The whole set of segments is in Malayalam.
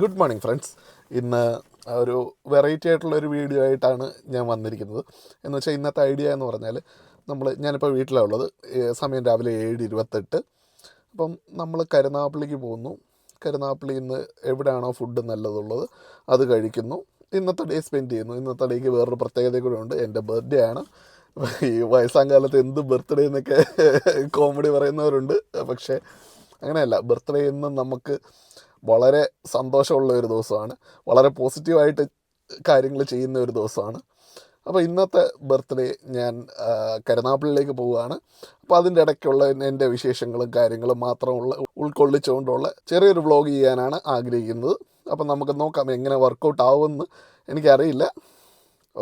Good morning friends. ഇന്ന് ഒരു വെറൈറ്റി ആയിട്ടുള്ളൊരു വീഡിയോ ആയിട്ടാണ് ഞാൻ വന്നിരിക്കുന്നത്. എന്ന് വെച്ചാൽ ഇന്നത്തെ ഐഡിയ എന്ന് പറഞ്ഞാൽ ഞാനിപ്പോൾ വീട്ടിലാണ് ഉള്ളത്. സമയം രാവിലെ 7:28. അപ്പം നമ്മൾ കരുനാഗപ്പള്ളിക്ക് പോകുന്നു. കരുനാഗപ്പള്ളിയിൽ നിന്ന് എവിടെയാണോ ഫുഡ് നല്ലതുള്ളത് അത് കഴിക്കുന്നു. ഇന്നത്തെ ഡേ സ്പെൻഡ് ചെയ്യുന്നു. ഇന്നത്തെ ഡേക്ക് വേറൊരു പ്രത്യേകത കൂടെ ഉണ്ട്. എൻ്റെ ബർത്ത്ഡേ ആണ്. ഈ വയസ്സാം കാലത്ത് എന്ത് ബർത്ത്ഡേ എന്നൊക്കെ കോമഡി പറയുന്നവരുണ്ട്. പക്ഷേ അങ്ങനെയല്ല, ബർത്ത്ഡേ എന്നും നമുക്ക് വളരെ സന്തോഷമുള്ള ഒരു ദിവസമാണ്. വളരെ പോസിറ്റീവായിട്ട് കാര്യങ്ങൾ ചെയ്യുന്ന ഒരു ദിവസമാണ്. അപ്പോൾ ഇന്നത്തെ ബർത്ത്ഡേ ഞാൻ കരുനാഗപ്പള്ളിയിലേക്ക് പോവുകയാണ്. അപ്പോൾ അതിൻ്റെ ഇടയ്ക്കുള്ള എൻ്റെ വിശേഷങ്ങളും കാര്യങ്ങളും മാത്രമുള്ള ഉൾക്കൊള്ളിച്ചുകൊണ്ടുള്ള ചെറിയൊരു വ്ളോഗ് ചെയ്യാനാണ് ആഗ്രഹിക്കുന്നത്. അപ്പം നമുക്ക് നോക്കാം എങ്ങനെ വർക്കൗട്ട് ആവുമെന്ന് എനിക്കറിയില്ല.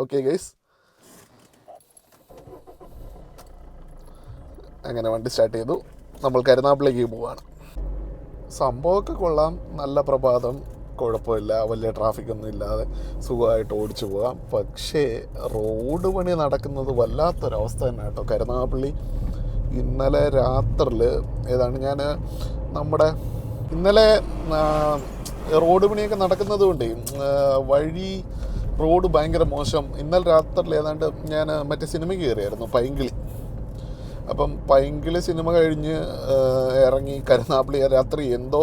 ഓക്കെ ഗൈസ്, അങ്ങനെ വണ്ടി സ്റ്റാർട്ട് ചെയ്തു. നമ്മൾ കരുനാഗപ്പള്ളിക്ക് പോവുകയാണ്. സംഭവമൊക്കെ കൊള്ളാം. നല്ല പ്രഭാതം, കുഴപ്പമില്ല, വലിയ ട്രാഫിക്കൊന്നും ഇല്ലാതെ സുഖമായിട്ട് ഓടിച്ചു പോകാം. പക്ഷേ റോഡ് പണി നടക്കുന്നത് വല്ലാത്തൊരവസ്ഥ തന്നെ കേട്ടോ. കരുനാഗപ്പള്ളി ഇന്നലെ രാത്രിയിൽ ഏതാണ് ഇന്നലെ റോഡ് പണിയൊക്കെ നടക്കുന്നത് കൊണ്ട് റോഡ് ഭയങ്കര മോശം. ഇന്നലെ രാത്രിയിൽ ഏതാണ്ട് ഞാൻ മറ്റേ സിനിമയ്ക്ക് കയറിയായിരുന്നു, പൈങ്കിളി. അപ്പം പൈങ്കിളി സിനിമ കഴിഞ്ഞ് ഇറങ്ങി കരുനാഗപ്പള്ളി രാത്രി എന്തോ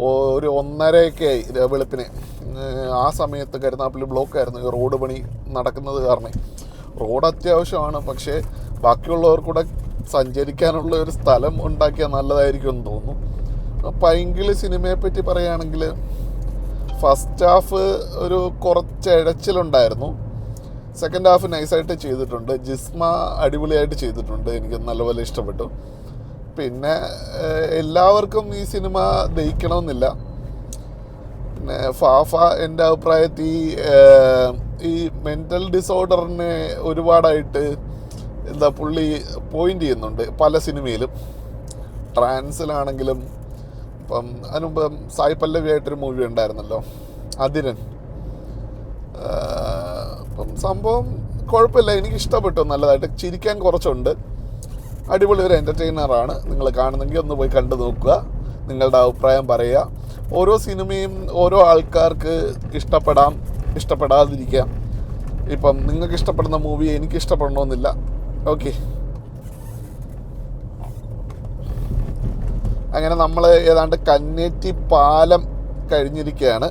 ഒരു 1:30 ആയി വെളുപ്പിന്. ആ സമയത്ത് കരുനാഗപ്പള്ളി ബ്ലോക്കായിരുന്നു. ഈ റോഡ് പണി നടക്കുന്നത് കാരണം. റോഡ് അത്യാവശ്യമാണ്, പക്ഷേ ബാക്കിയുള്ളവർക്കൂടെ സഞ്ചരിക്കാനുള്ള ഒരു സ്ഥലം ഉണ്ടാക്കിയാൽ നല്ലതായിരിക്കും എന്ന് തോന്നുന്നു. പൈങ്കിളി സിനിമയെപ്പറ്റി പറയുകയാണെങ്കിൽ ഫസ്റ്റ് ഹാഫ് ഒരു കുറച്ച് ഇഴച്ചിലുണ്ടായിരുന്നു. സെക്കൻഡ് ഹാഫ് നൈസായിട്ട് ചെയ്തിട്ടുണ്ട്. ജിസ്മ അടിപൊളിയായിട്ട് ചെയ്തിട്ടുണ്ട്. എനിക്ക് നല്ലപോലെ ഇഷ്ടപ്പെട്ടു. പിന്നെ എല്ലാവർക്കും ഈ സിനിമ ദഹിക്കണമെന്നില്ല. പിന്നെ ഫാഫ എൻ്റെ അഭിപ്രായത്തിൽ ഈ മെൻ്റൽ ഡിസോർഡറിനെ ഒരുപാടായിട്ട് പുള്ളി പോയിൻ്റ് ചെയ്യുന്നുണ്ട് പല സിനിമയിലും. ട്രാൻസിലാണെങ്കിലും ഇപ്പം അതിനുമുമ്പ് സായി പല്ലവിയായിട്ടൊരു മൂവി ഉണ്ടായിരുന്നല്ലോ, അതിരൻ. അപ്പം സംഭവം കുഴപ്പമില്ല, എനിക്കിഷ്ടപ്പെട്ടു. നല്ലതായിട്ട് ചിരിക്കാൻ കുറച്ചുണ്ട്. അടിപൊളി ഒരു എൻ്റർടൈനറാണ്. നിങ്ങൾ കാണുന്നെങ്കിൽ ഒന്ന് പോയി കണ്ടു നോക്കുക, നിങ്ങളുടെ അഭിപ്രായം പറയുക. ഓരോ സിനിമയും ഓരോ ആൾക്കാർക്ക് ഇഷ്ടപ്പെടാം, ഇഷ്ടപ്പെടാതിരിക്കാം. ഇപ്പം നിങ്ങൾക്ക് ഇഷ്ടപ്പെടുന്ന മൂവി എനിക്ക് ഇഷ്ടപ്പെടണമെന്നില്ല. ഓക്കെ, അങ്ങനെ നമ്മൾ ഏതാണ്ട് കന്നേറ്റി പാലം കഴിഞ്ഞിരിക്കുകയാണ്.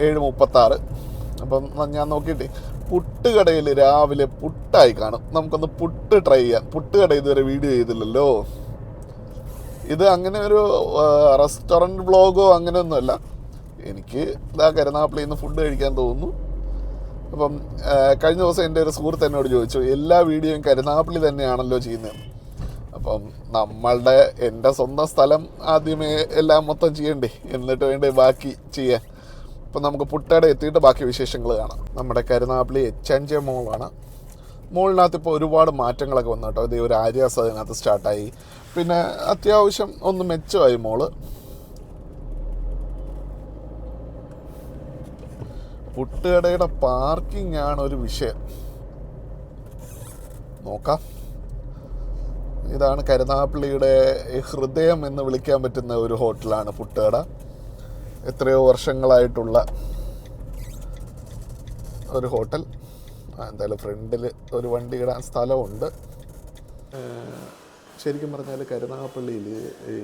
7:36. അപ്പം ഞാൻ നോക്കിയിട്ട് പുട്ടുകടയിൽ രാവിലെ പുട്ടായി കാണും. നമുക്കൊന്ന് പുട്ട് ട്രൈ ചെയ്യാം. പുട്ടുകട ഇതുവരെ വീഡിയോ ചെയ്തില്ലല്ലോ. ഇത് അങ്ങനെ ഒരു റെസ്റ്റോറൻറ്റ് വ്ളോഗോ അങ്ങനെയൊന്നുമല്ല. എനിക്ക് കരുനാഗപ്പള്ളിയിൽ നിന്ന് ഫുഡ് കഴിക്കാൻ തോന്നുന്നു. അപ്പം കഴിഞ്ഞ ദിവസം എൻ്റെ ഒരു സുഹൃത്ത് എന്നോട് ചോദിച്ചു, എല്ലാ വീഡിയോയും കരുനാഗപ്പള്ളി തന്നെയാണല്ലോ ചെയ്യുന്നത്. അപ്പം എൻ്റെ സ്വന്തം സ്ഥലം ആദ്യമേ എല്ലാം മൊത്തം ചെയ്യണ്ടേ, എന്നിട്ട് വേണ്ടേ ബാക്കി ചെയ്യാൻ. അപ്പം നമുക്ക് പുട്ടയുടെ എത്തിയിട്ട് ബാക്കി വിശേഷങ്ങൾ കാണാം. നമ്മുടെ കരുനാഗപ്പള്ളി HNJ മോളാണ്. മോളിനകത്ത് ഇപ്പോൾ ഒരുപാട് മാറ്റങ്ങളൊക്കെ വന്നു കേട്ടോ. ഇത് ഒരു ആര്യാസ് അതിനകത്ത് സ്റ്റാർട്ടായി. പിന്നെ അത്യാവശ്യം ഒന്ന് മെച്ചമായി മോള്. പുട്ടുകടയുടെ പാർക്കിംഗ് ആണ് ഒരു വിഷയം. നോക്കാം. ഇതാണ് കരുനാഗപ്പള്ളിയുടെ ഹൃദയം എന്ന് വിളിക്കാൻ പറ്റുന്ന ഒരു ഹോട്ടലാണ് പുട്ടുകട. എത്രയോ വർഷങ്ങളായിട്ടുള്ള ഒരു ഹോട്ടൽ. എന്തായാലും ഫ്രണ്ടിൽ ഒരു വണ്ടി ഇടാൻ സ്ഥലമുണ്ട്. ശരിക്കും പറഞ്ഞാൽ കരുനാഗപ്പള്ളിയിൽ ഈ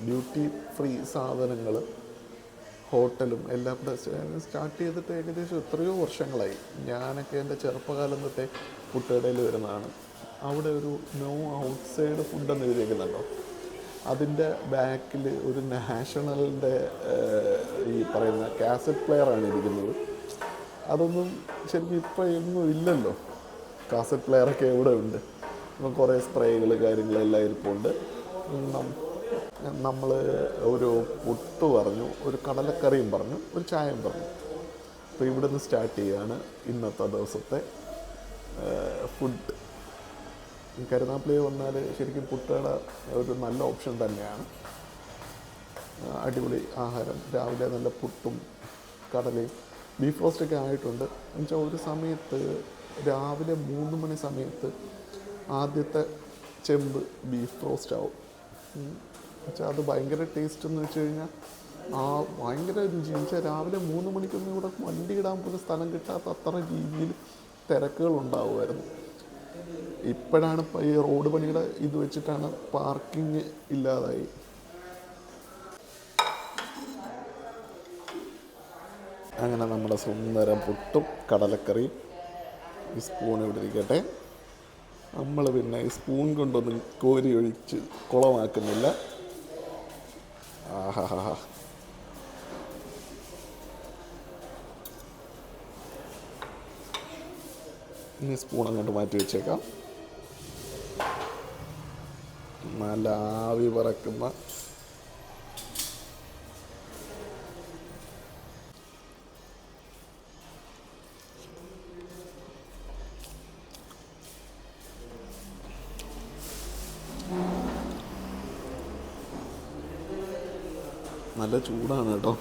ഡ്യൂട്ടി ഫ്രീ സാധനങ്ങൾ, ഹോട്ടലും എല്ലാം കൂടെ സ്റ്റാർട്ട് ചെയ്തിട്ട് ഏകദേശം എത്രയോ വർഷങ്ങളായി. ഞാനൊക്കെ എൻ്റെ ചെറുപ്പകാലം തൊട്ടേ പുട്ടുകടയിൽ വരുന്നതാണ്. അവിടെ ഒരു നോ ഔട്ട്സൈഡ് ഫുഡെന്ന് എഴുതിയിരിക്കുന്നുണ്ടോ. അതിൻ്റെ ബാക്കിൽ ഒരു നാഷണലിൻ്റെ ഈ പറയുന്ന കാസറ്റ് പ്ലെയറാണ് ഇരിക്കുന്നത്. അതൊന്നും ശരിക്കും ഇപ്പോൾ എങ്ങും ഇല്ലല്ലോ. കാസറ്റ് പ്ലെയറൊക്കെ എവിടെ ഉണ്ട്. ഇപ്പം കുറേ സ്പ്രേകൾ കാര്യങ്ങളെല്ലാം ഇരിപ്പുണ്ട്. നമ്മൾ ഒരു പുട്ട് പറഞ്ഞു, ഒരു കടലക്കറിയും പറഞ്ഞു, ഒരു ചായയും പറഞ്ഞു. അപ്പോൾ ഇവിടെ നിന്ന് സ്റ്റാർട്ട് ചെയ്യുകയാണ് ഇന്നത്തെ ദിവസത്തെ ഫുഡ്. കരുനാഗപ്പള്ളി വന്നാൽ ശരിക്കും പുട്ടുകട ഒരു നല്ല ഓപ്ഷൻ തന്നെയാണ്. അടിപൊളി ആഹാരം. രാവിലെ നല്ല പുട്ടും കടലയും ബീഫ് റോസ്റ്റൊക്കെ ആയിട്ടുണ്ട്. എന്നുവെച്ചാൽ ഒരു സമയത്ത് രാവിലെ 3 മണി സമയത്ത് ആദ്യത്തെ ചെമ്പ് ബീഫ് റോസ്റ്റ് ആവും. പക്ഷേ അത് ഭയങ്കര ടേസ്റ്റ് എന്ന് വെച്ച് കഴിഞ്ഞാൽ ആ ഭയങ്കര രുചി വെച്ചാൽ രാവിലെ 3 മണിക്കൊന്നും ഇവിടെ വണ്ടി ഇടാൻ പോലും സ്ഥലം കിട്ടാത്ത അത്ര രീതിയിൽ തിരക്കുകൾ ഉണ്ടാവുമായിരുന്നു. ഇപ്പോഴാണ് ഈ റോഡ് പണിയുടെ ഇത് വെച്ചിട്ടാണ് പാർക്കിങ് ഇല്ലാതായി. അങ്ങനെ നമ്മുടെ സുന്ദരം പുട്ടും കടലക്കറിയും. ഈ സ്പൂൺ ഇവിടെ ഇരിക്കട്ടെ. നമ്മൾ പിന്നെ ഈ സ്പൂൺ കൊണ്ടൊന്നും കോരി ഒഴിച്ച് കുളമാക്കുന്നില്ല. ആഹാ, ഇനി സ്പൂൺ അങ്ങോട്ട് മാറ്റി വെച്ചേക്കാം. നല്ല ആവി പറക്കുന്ന നല്ല ചൂടാണ് കേട്ടോ.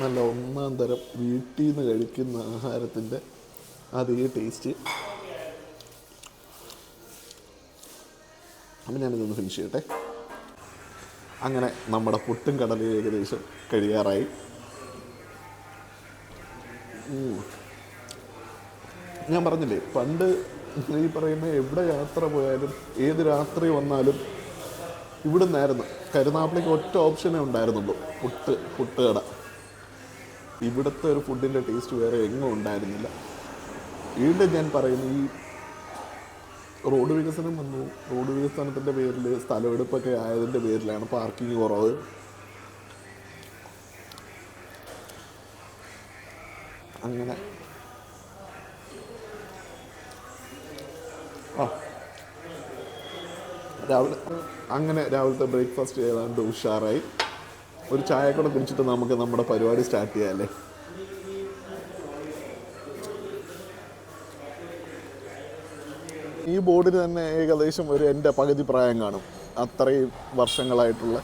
നല്ല ഒന്നാം തരം വീട്ടിൽ നിന്ന് കഴിക്കുന്ന ആഹാരത്തിൻ്റെ അതേ ടേസ്റ്റ്. അപ്പം ഞാനിതൊന്ന് ഫിനിഷ് ചെയ്യട്ടെ. അങ്ങനെ നമ്മുടെ പുട്ടും കടലയും ഏകദേശം കഴിയാറായി. ഞാൻ പറഞ്ഞില്ലേ, പണ്ട് ഈ പറയുന്ന എവിടെ യാത്ര പോയാലും ഏത് രാത്രി വന്നാലും ഇവിടെ നിന്നായിരുന്നു. കരുനാഗപ്പള്ളിക്ക് ഒറ്റ ഓപ്ഷനേ ഉണ്ടായിരുന്നുള്ളൂ, പുട്ടുകട. ഇവിടുത്തെ ഒരു ഫുഡിൻ്റെ ടേസ്റ്റ് വേറെ എങ്ങും ഉണ്ടായിരുന്നില്ല. വീണ്ടും ഞാൻ പറയുന്നു, ഈ റോഡ് വികസനം വന്നു. റോഡ് വികസനത്തിൻ്റെ പേരിൽ സ്ഥലമെടുപ്പൊക്കെ ആയതിൻ്റെ പേരിലാണ് പാർക്കിംഗ് കുറവ്. അങ്ങനെ രാവിലത്തെ ബ്രേക്ക്ഫാസ്റ്റ് ഏതാണ്ട് ഉഷാറായി. ഒരു ചായ കൂടെ കുടിച്ചിട്ട് നമുക്ക് നമ്മുടെ പരിപാടി സ്റ്റാർട്ട് ചെയ്യാമല്ലേ. ഈ ബോർഡിന് തന്നെ ഏകദേശം എൻ്റെ പകുതി പ്രായം കാണും. അത്രയും വർഷങ്ങളായിട്ടുള്ള